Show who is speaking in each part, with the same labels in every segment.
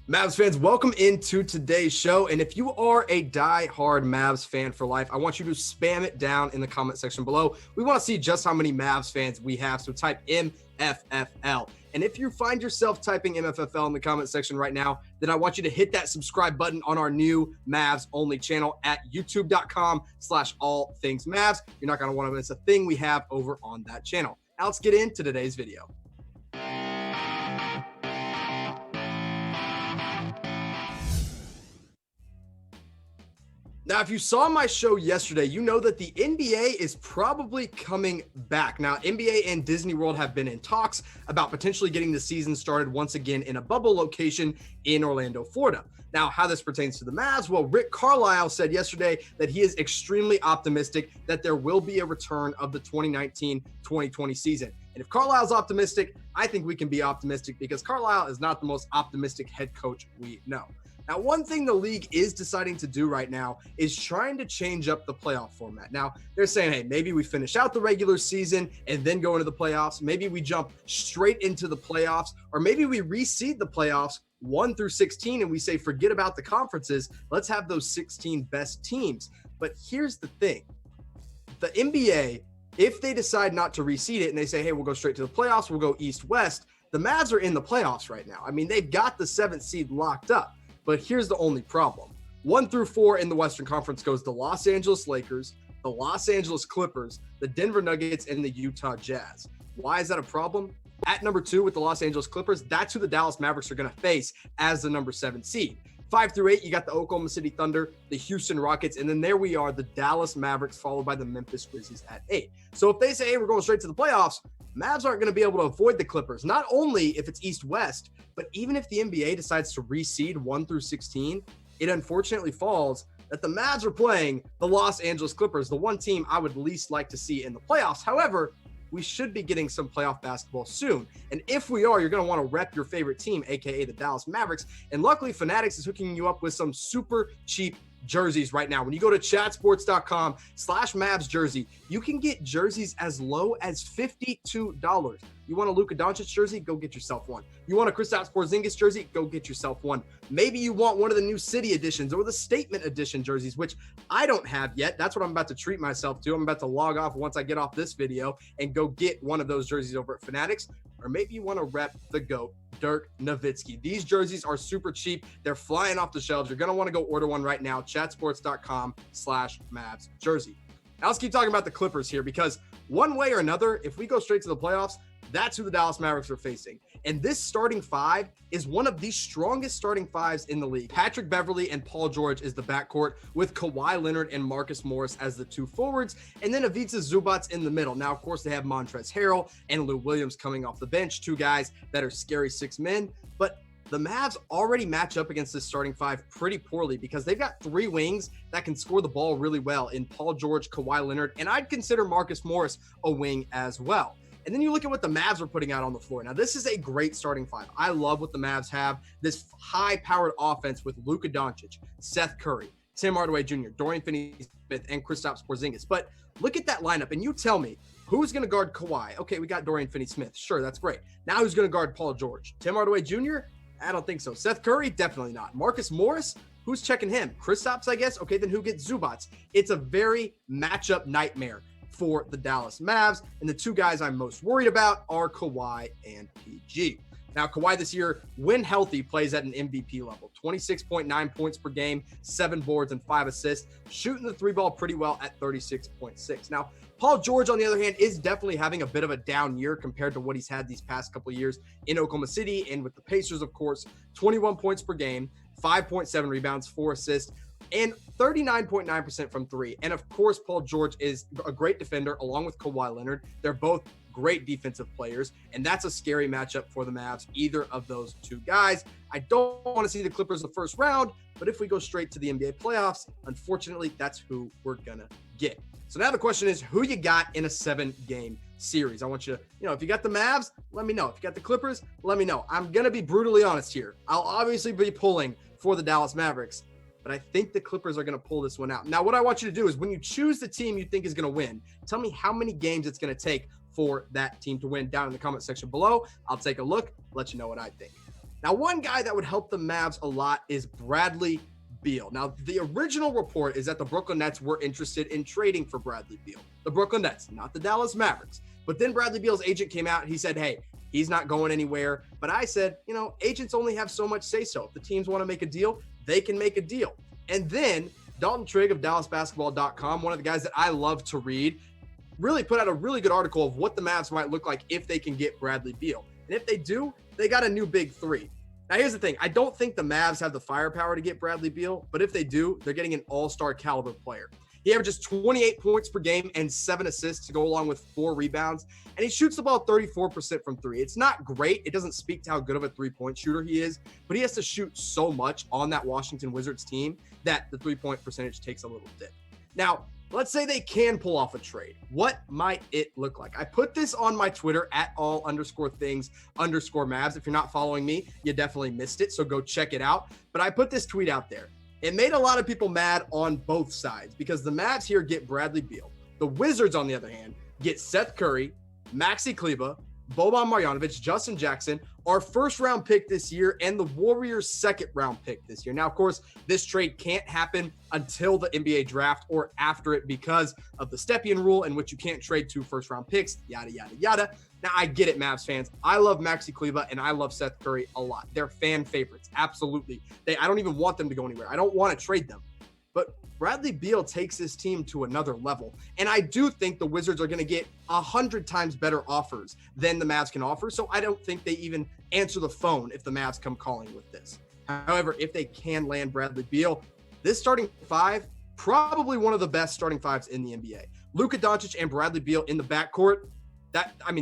Speaker 1: Mavs fans, welcome into today's show. And if you are a die-hard Mavs fan for life, I want you to spam it down in the comment section below. We want to see just how many Mavs fans we have, so type MFFL. And if you find yourself typing MFFL in the comment section right now, then I want you to hit that subscribe button on our new Mavs only channel at youtube.com/allthingsmavs. You're not going to want to miss a thing we have over on that channel. Now let's get into today's video. Now, if you saw my show yesterday, you know that the NBA is probably coming back. Now, NBA and Disney World have been in talks about potentially getting the season started once again in a bubble location in Orlando, Florida. Now, how this pertains to the Mavs, well, Rick Carlisle said yesterday that he is extremely optimistic that there will be a return of the 2019-2020 season. And if Carlisle's optimistic, I think we can be optimistic because Carlisle is not the most optimistic head coach we know. Now, one thing the league is deciding to do right now is trying to change up the playoff format. Now, they're saying, hey, maybe we finish out the regular season and then go into the playoffs. Maybe we jump straight into the playoffs, or maybe we reseed the playoffs 1 through 16 and we say, forget about the conferences. Let's have those 16 best teams. But here's the thing. The NBA, if they decide not to reseed it and they say, hey, we'll go straight to the playoffs, we'll go east-west, the Mavs are in the playoffs right now. I mean, they've got the 7th seed locked up. But here's the only problem. 1 through 4 in the Western Conference goes the Los Angeles Lakers, the Los Angeles Clippers, the Denver Nuggets, and the Utah Jazz. Why is that a problem? At number 2 with the Los Angeles Clippers, that's who the Dallas Mavericks are going to face as the number 7 seed. 5 through 8, you got the Oklahoma City Thunder, the Houston Rockets, and then there we are, the Dallas Mavericks, followed by the Memphis Grizzlies at 8. So if they say, hey, we're going straight to the playoffs, Mavs aren't going to be able to avoid the Clippers, not only if it's east-west, but even if the NBA decides to reseed 1 through 16, it unfortunately falls that the Mavs are playing the Los Angeles Clippers, the one team I would least like to see in the playoffs. However, we should be getting some playoff basketball soon. And if we are, you're going to want to rep your favorite team, aka the Dallas Mavericks. And luckily, Fanatics is hooking you up with some super cheap jerseys right now. When you go to chatsports.com/Mavs jersey, you can get jerseys as low as $52. You want a Luka Doncic jersey? Go get yourself one. You want a Kristaps Porzingis jersey? Go get yourself one. Maybe you want one of the new city editions or the statement edition jerseys, which I don't have yet. That's what I'm about to treat myself to. I'm about to log off once I get off this video and go get one of those jerseys over at Fanatics. Or maybe you want to rep the GOAT, Dirk Nowitzki. These jerseys are super cheap. They're flying off the shelves. You're going to want to go order one right now. Chatsports.com/Mavs jersey. Now let's keep talking about the Clippers here because one way or another, if we go straight to the playoffs, that's who the Dallas Mavericks are facing. And this starting 5 is one of the strongest starting 5s in the league. Patrick Beverley and Paul George is the backcourt with Kawhi Leonard and Marcus Morris as the 2 forwards, and then Ivica Zubac in the middle. Now, of course, they have Montrezl Harrell and Lou Williams coming off the bench, 2 guys that are scary 6 men. But the Mavs already match up against this starting 5 pretty poorly because they've got 3 wings that can score the ball really well in Paul George, Kawhi Leonard, and I'd consider Marcus Morris a wing as well. And then you look at what the Mavs are putting out on the floor. Now, this is a great starting 5. I love what the Mavs have. This high-powered offense with Luka Doncic, Seth Curry, Tim Hardaway Jr., Dorian Finney-Smith, and Kristaps Porzingis. But look at that lineup, and you tell me, who's going to guard Kawhi? Okay, we got Dorian Finney-Smith. Sure, that's great. Now who's going to guard Paul George? Tim Hardaway Jr.? I don't think so. Seth Curry? Definitely not. Marcus Morris? Who's checking him? Kristaps, I guess? Okay, then who gets Zubac? It's a very matchup nightmare for the Dallas Mavs, and the 2 guys I'm most worried about are Kawhi and PG. Now, Kawhi this year, when healthy, plays at an MVP level. 26.9 points per game, 7 boards, and 5 assists, shooting the 3-ball pretty well at 36.6. Now, Paul George, on the other hand, is definitely having a bit of a down year compared to what he's had these past couple of years in Oklahoma City and with the Pacers, of course. 21 points per game, 5.7 rebounds, 4 assists, and 39.9% from 3. And of course, Paul George is a great defender along with Kawhi Leonard. They're both great defensive players, and that's a scary matchup for the Mavs, either of those 2 guys. I don't want to see the Clippers the first round, but if we go straight to the NBA playoffs, unfortunately, that's who we're going to get. So now the question is, who you got in a 7-game series? I want you to, if you got the Mavs, let me know. If you got the Clippers, let me know. I'm going to be brutally honest here. I'll obviously be pulling for the Dallas Mavericks, but I think the Clippers are going to pull this one out. Now, what I want you to do is when you choose the team you think is going to win, tell me how many games it's going to take for that team to win down in the comment section below. I'll take a look, let you know what I think. Now, one guy that would help the Mavs a lot is Bradley Beal. Now, the original report is that the Brooklyn Nets were interested in trading for Bradley Beal. The Brooklyn Nets, not the Dallas Mavericks. But then Bradley Beal's agent came out and he said, hey, he's not going anywhere. But I said, agents only have so much say-so. If the teams want to make a deal, they can make a deal. And then Dalton Trigg of DallasBasketball.com, one of the guys that I love to read, really put out a really good article of what the Mavs might look like if they can get Bradley Beal. And if they do, they got a new big three. Now, here's the thing. I don't think the Mavs have the firepower to get Bradley Beal, but if they do, they're getting an all-star caliber player. He averages 28 points per game and 7 assists to go along with 4 rebounds, and he shoots the ball 34% from 3. It's not great. It doesn't speak to how good of a three-point shooter he is, but he has to shoot so much on that Washington Wizards team that the three-point percentage takes a little dip. Now, let's say they can pull off a trade. What might it look like? I put this on my Twitter at all_things_Mavs. If you're not following me, you definitely missed it, so go check it out. But I put this tweet out there. It made a lot of people mad on both sides because the Mavs here get Bradley Beal. The Wizards, on the other hand, get Seth Curry, Maxi Kleber, Boban Marjanovic, Justin Jackson, our first-round pick this year, and the Warriors' second-round pick this year. Now, of course, this trade can't happen until the NBA draft or after it because of the Stepien rule in which you can't trade 2 first-round picks, yada, yada, yada. Now, I get it, Mavs fans. I love Maxi Kleber, and I love Seth Curry a lot. They're fan favorites, absolutely. I don't even want them to go anywhere. I don't want to trade them. But Bradley Beal takes this team to another level. And I do think the Wizards are going to get 100 times better offers than the Mavs can offer. So I don't think they even answer the phone if the Mavs come calling with this. However, if they can land Bradley Beal, this starting 5, probably one of the best starting 5s in the NBA. Luka Doncic and Bradley Beal in the backcourt,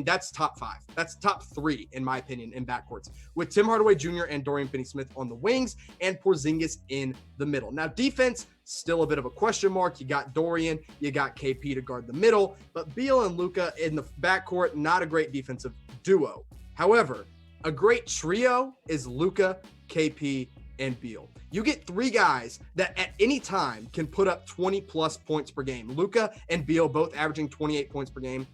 Speaker 1: that's top 5. That's top 3, in my opinion, in backcourts, with Tim Hardaway Jr. and Dorian Finney-Smith on the wings and Porzingis in the middle. Now, defense, still a bit of a question mark. You got Dorian, you got KP to guard the middle, but Beal and Luka in the backcourt, not a great defensive duo. However, a great trio is Luka, KP, and Beal. You get 3 guys that at any time can put up 20-plus points per game. Luka and Beal both averaging 28 points per game.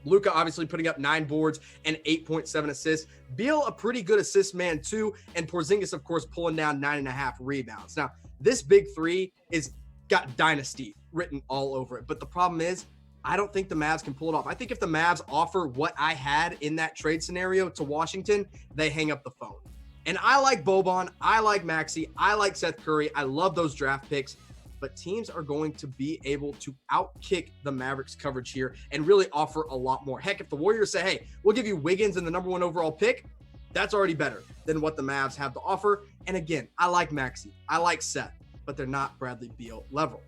Speaker 1: Luka obviously putting up 9 boards and 8.7 assists. Beal, a pretty good assist man too. And Porzingis, of course, pulling down 9.5 rebounds. Now, this big 3 is got dynasty written all over it. But the problem is, I don't think the Mavs can pull it off. I think if the Mavs offer what I had in that trade scenario to Washington, they hang up the phone. And I like Boban. I like Maxi. I like Seth Curry. I love those draft picks. But teams are going to be able to outkick the Mavericks coverage here and really offer a lot more. Heck, if the Warriors say, hey, we'll give you Wiggins and the number 1 overall pick, that's already better than what the Mavs have to offer. And again, I like Maxi. I like Seth, but they're not Bradley Beal level.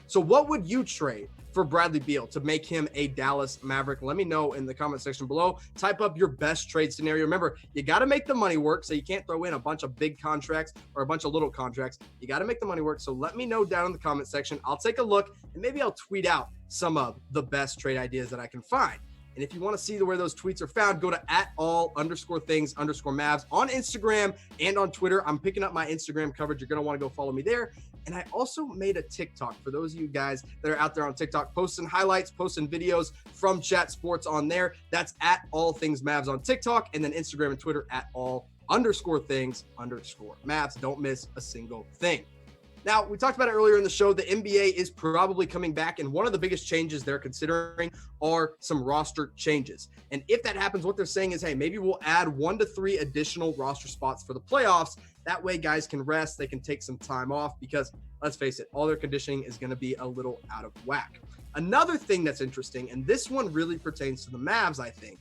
Speaker 1: So what would you trade for Bradley Beal to make him a Dallas Maverick? Let me know in the comment section below. Type up your best trade scenario. Remember, you got to make the money work, so you can't throw in a bunch of big contracts or a bunch of little contracts. You got to make the money work. So let me know down in the comment section. I'll take a look, and maybe I'll tweet out some of the best trade ideas that I can find. And if you want to see where those tweets are found, go to @all_things_Mavs on Instagram and on Twitter. I'm picking up my Instagram coverage. You're going to want to go follow me there. And I also made a TikTok for those of you guys that are out there on TikTok, posting highlights, posting videos from Chat Sports on there. That's @allthingsMavs on TikTok, and then Instagram and Twitter @all_things_Mavs. Don't miss a single thing. Now, we talked about it earlier in the show. The NBA is probably coming back, and one of the biggest changes they're considering are some roster changes. And if that happens, what they're saying is, hey, maybe we'll add 1 to 3 additional roster spots for the playoffs. That way, guys can rest. They can take some time off because, let's face it, all their conditioning is going to be a little out of whack. Another thing that's interesting, and this one really pertains to the Mavs, I think,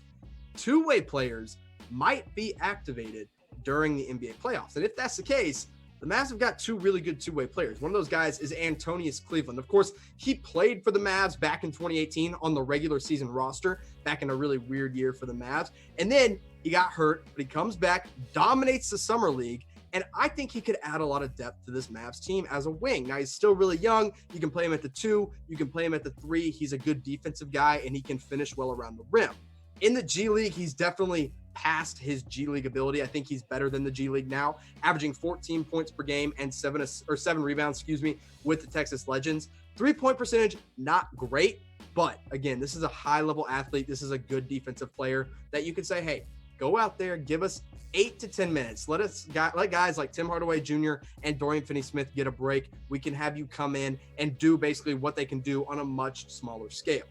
Speaker 1: 2-way players might be activated during the NBA playoffs. And if that's the case, the Mavs have got 2 really good 2-way players. One of those guys is Antonius Cleveland. Of course, he played for the Mavs back in 2018 on the regular season roster, back in a really weird year for the Mavs. And then he got hurt, but he comes back, dominates the summer league, and I think he could add a lot of depth to this Mavs team as a wing. Now, he's still really young. You can play him at the 2. You can play him at the 3. He's a good defensive guy, and he can finish well around the rim. In the G League, he's definitely past his G League ability. I think he's better than the G League now, averaging 14 points per game and 7 rebounds, with the Texas Legends. 3-point percentage, not great, but again, this is a high-level athlete. This is a good defensive player that you could say, hey, go out there, give us 8 to 10 minutes. Let guys like Tim Hardaway Jr. and Dorian Finney-Smith get a break. We can have you come in and do basically what they can do on a much smaller scale.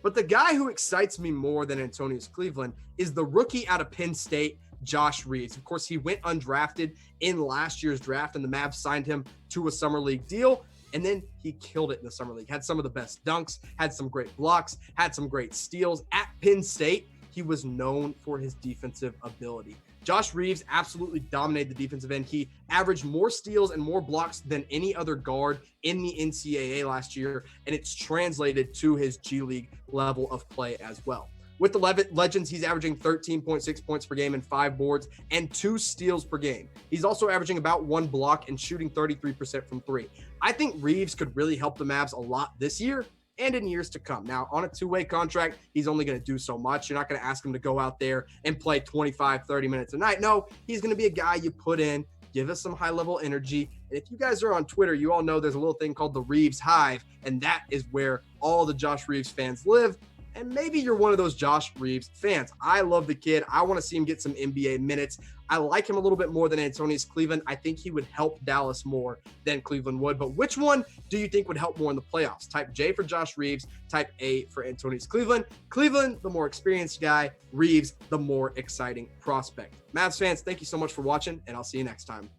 Speaker 1: But the guy who excites me more than Antonius Cleveland is the rookie out of Penn State, Josh Reaves. Of course, he went undrafted in last year's draft, and the Mavs signed him to a summer league deal. And then he killed it in the summer league. Had some of the best dunks, had some great blocks, had some great steals. At Penn State, he was known for his defensive ability. Josh Reaves absolutely dominated the defensive end. He averaged more steals and more blocks than any other guard in the NCAA last year, and it's translated to his G League level of play as well. With the Legends, he's averaging 13.6 points per game and 5 boards and 2 steals per game. He's also averaging about 1 block and shooting 33% from 3. I think Reaves could really help the Mavs a lot this year and in years to come. Now, on a 2-way contract, he's only going to do so much. You're not going to ask him to go out there and play 25, 30 minutes a night. No, he's going to be a guy you put in, give us some high-level energy. And if you guys are on Twitter, you all know there's a little thing called the Reaves Hive, and that is where all the Josh Reaves fans live. And maybe you're one of those Josh Reaves fans. I love the kid. I want to see him get some NBA minutes. I like him a little bit more than Antonius Cleveland. I think he would help Dallas more than Cleveland would. But which one do you think would help more in the playoffs? Type J for Josh Reaves, type A for Antonius Cleveland. Cleveland, the more experienced guy. Reaves, the more exciting prospect. Mavs fans, thank you so much for watching, and I'll see you next time.